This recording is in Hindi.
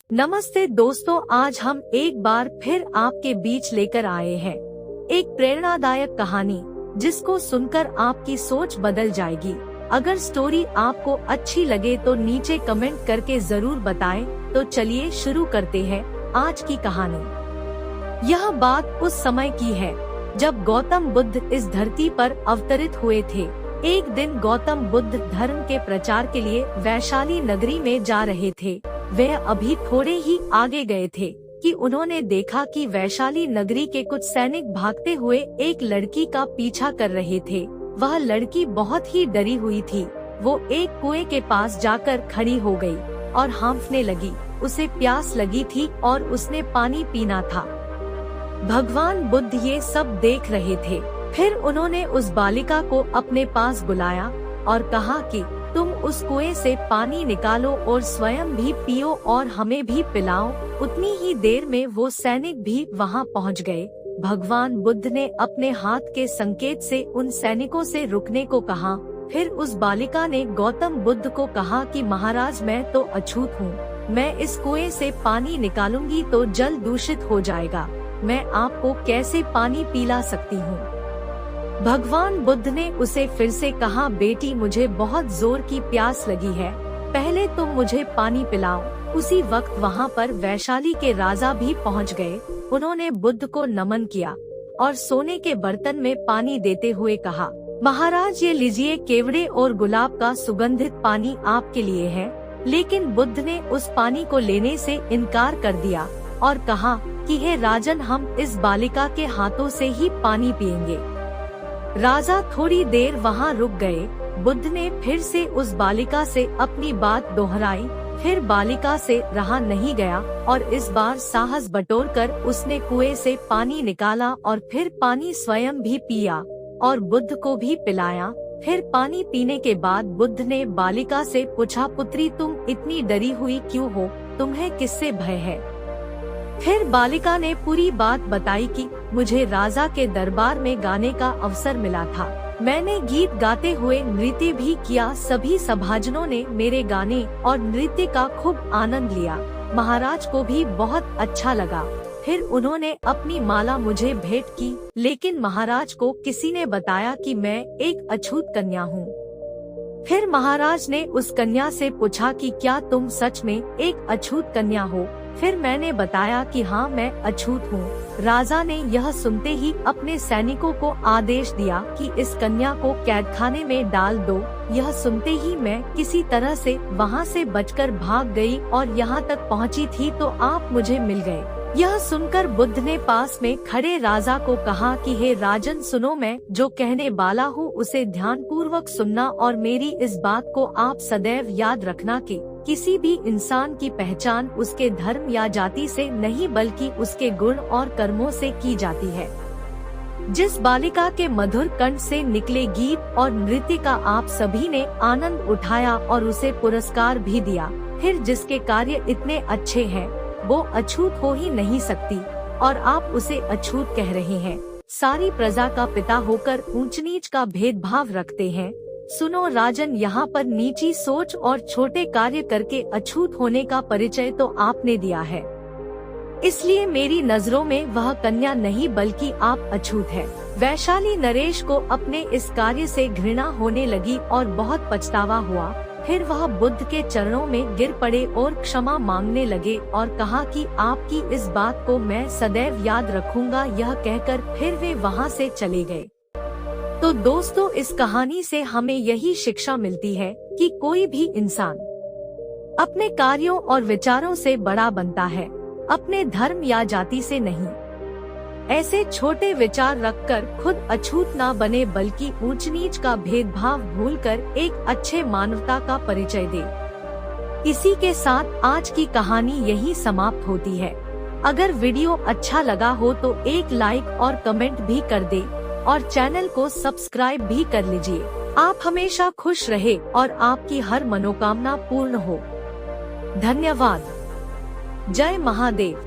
नमस्ते दोस्तों, आज हम एक बार फिर आपके बीच लेकर आए हैं एक प्रेरणादायक कहानी जिसको सुनकर आपकी सोच बदल जाएगी। अगर स्टोरी आपको अच्छी लगे तो नीचे कमेंट करके जरूर बताएं। तो चलिए शुरू करते हैं आज की कहानी। यह बात उस समय की है जब गौतम बुद्ध इस धरती पर अवतरित हुए थे। एक दिन गौतम बुद्ध धर्म के प्रचार के लिए वैशाली नगरी में जा रहे थे। वह अभी थोड़े ही आगे गए थे कि उन्होंने देखा कि वैशाली नगरी के कुछ सैनिक भागते हुए एक लड़की का पीछा कर रहे थे। वह लड़की बहुत ही डरी हुई थी। वो एक कुएं के पास जाकर खड़ी हो गई और हांफने लगी। उसे प्यास लगी थी और उसने पानी पीना था। भगवान बुद्ध ये सब देख रहे थे। फिर उन्होंने उस बालिका को अपने पास बुलाया और कहा कि तुम उस कुएं से पानी निकालो और स्वयं भी पियो और हमें भी पिलाओ। उतनी ही देर में वो सैनिक भी वहां पहुंच गए। भगवान बुद्ध ने अपने हाथ के संकेत से उन सैनिकों से रुकने को कहा। फिर उस बालिका ने गौतम बुद्ध को कहा कि महाराज, मैं तो अछूत हूँ। मैं इस कुएं से पानी निकालूंगी तो जल दूषित हो जाएगा। मैं आपको कैसे पानी पिला सकती हूँ? भगवान बुद्ध ने उसे फिर से कहा, बेटी, मुझे बहुत जोर की प्यास लगी है। पहले तुम मुझे पानी पिलाओ। उसी वक्त वहाँ पर वैशाली के राजा भी पहुँच गए। उन्होंने बुद्ध को नमन किया और सोने के बर्तन में पानी देते हुए कहा, महाराज, ये लीजिए, केवड़े और गुलाब का सुगंधित पानी आपके लिए है। लेकिन बुद्ध ने उस पानी को लेने से इनकार कर दिया और कहा कि हे राजन, हम इस बालिका के हाथों से ही पानी पिएंगे। राजा थोड़ी देर वहाँ रुक गए। बुद्ध ने फिर से उस बालिका से अपनी बात दोहराई। फिर बालिका से रहा नहीं गया और इस बार साहस बटोरकर उसने कुएं से पानी निकाला और फिर पानी स्वयं भी पिया और बुद्ध को भी पिलाया। फिर पानी पीने के बाद बुद्ध ने बालिका से पूछा, पुत्री, तुम इतनी डरी हुई क्यों हो? तुम्हें किससे भय है? फिर बालिका ने पूरी बात बताई कि मुझे राजा के दरबार में गाने का अवसर मिला था। मैंने गीत गाते हुए नृत्य भी किया। सभी सभाजनों ने मेरे गाने और नृत्य का खूब आनंद लिया। महाराज को भी बहुत अच्छा लगा। फिर उन्होंने अपनी माला मुझे भेंट की, लेकिन महाराज को किसी ने बताया कि मैं एक अछूत कन्या हूँ। फिर महाराज ने उस कन्या से पूछा कि क्या तुम सच में एक अछूत कन्या हो? फिर मैंने बताया कि हाँ, मैं अछूत हूँ। राजा ने यह सुनते ही अपने सैनिकों को आदेश दिया कि इस कन्या को कैदखाने में डाल दो। यह सुनते ही मैं किसी तरह से वहाँ से बचकर भाग गई और यहाँ तक पहुँची थी तो आप मुझे मिल गए। यह सुनकर बुद्ध ने पास में खड़े राजा को कहा कि हे राजन, सुनो, मैं जो कहने वाला हूँ उसे ध्यान पूर्वक सुनना और मेरी इस बात को आप सदैव याद रखना कि किसी भी इंसान की पहचान उसके धर्म या जाति से नहीं बल्कि उसके गुण और कर्मों से की जाती है। जिस बालिका के मधुर कंठ से निकले गीत और नृत्य का आप सभी ने आनंद उठाया और उसे पुरस्कार भी दिया, फिर जिसके कार्य इतने अच्छे हैं वो अछूत हो ही नहीं सकती और आप उसे अछूत कह रहे हैं। सारी प्रजा का पिता होकर ऊंच नीच का भेदभाव रखते हैं। सुनो राजन, यहाँ पर नीची सोच और छोटे कार्य करके अछूत होने का परिचय तो आपने दिया है। इसलिए मेरी नजरों में वह कन्या नहीं बल्कि आप अछूत है। वैशाली नरेश को अपने इस कार्य से घृणा होने लगी और बहुत पछतावा हुआ। फिर वह बुद्ध के चरणों में गिर पड़े और क्षमा मांगने लगे और कहा कि आपकी इस बात को मैं सदैव याद रखूंगा। यह कहकर फिर वे वहाँ से चले गए। तो दोस्तों, इस कहानी से हमें यही शिक्षा मिलती है कि कोई भी इंसान अपने कार्यों और विचारों से बड़ा बनता है, अपने धर्म या जाति से नहीं। ऐसे छोटे विचार रखकर खुद अछूत ना बने बल्कि ऊंच नीच का भेदभाव भूलकर एक अच्छे मानवता का परिचय दे। इसी के साथ आज की कहानी यही समाप्त होती है। अगर वीडियो अच्छा लगा हो तो एक लाइक और कमेंट भी कर दे और चैनल को सब्सक्राइब भी कर लीजिए। आप हमेशा खुश रहे और आपकी हर मनोकामना पूर्ण हो। धन्यवाद। जय महादेव।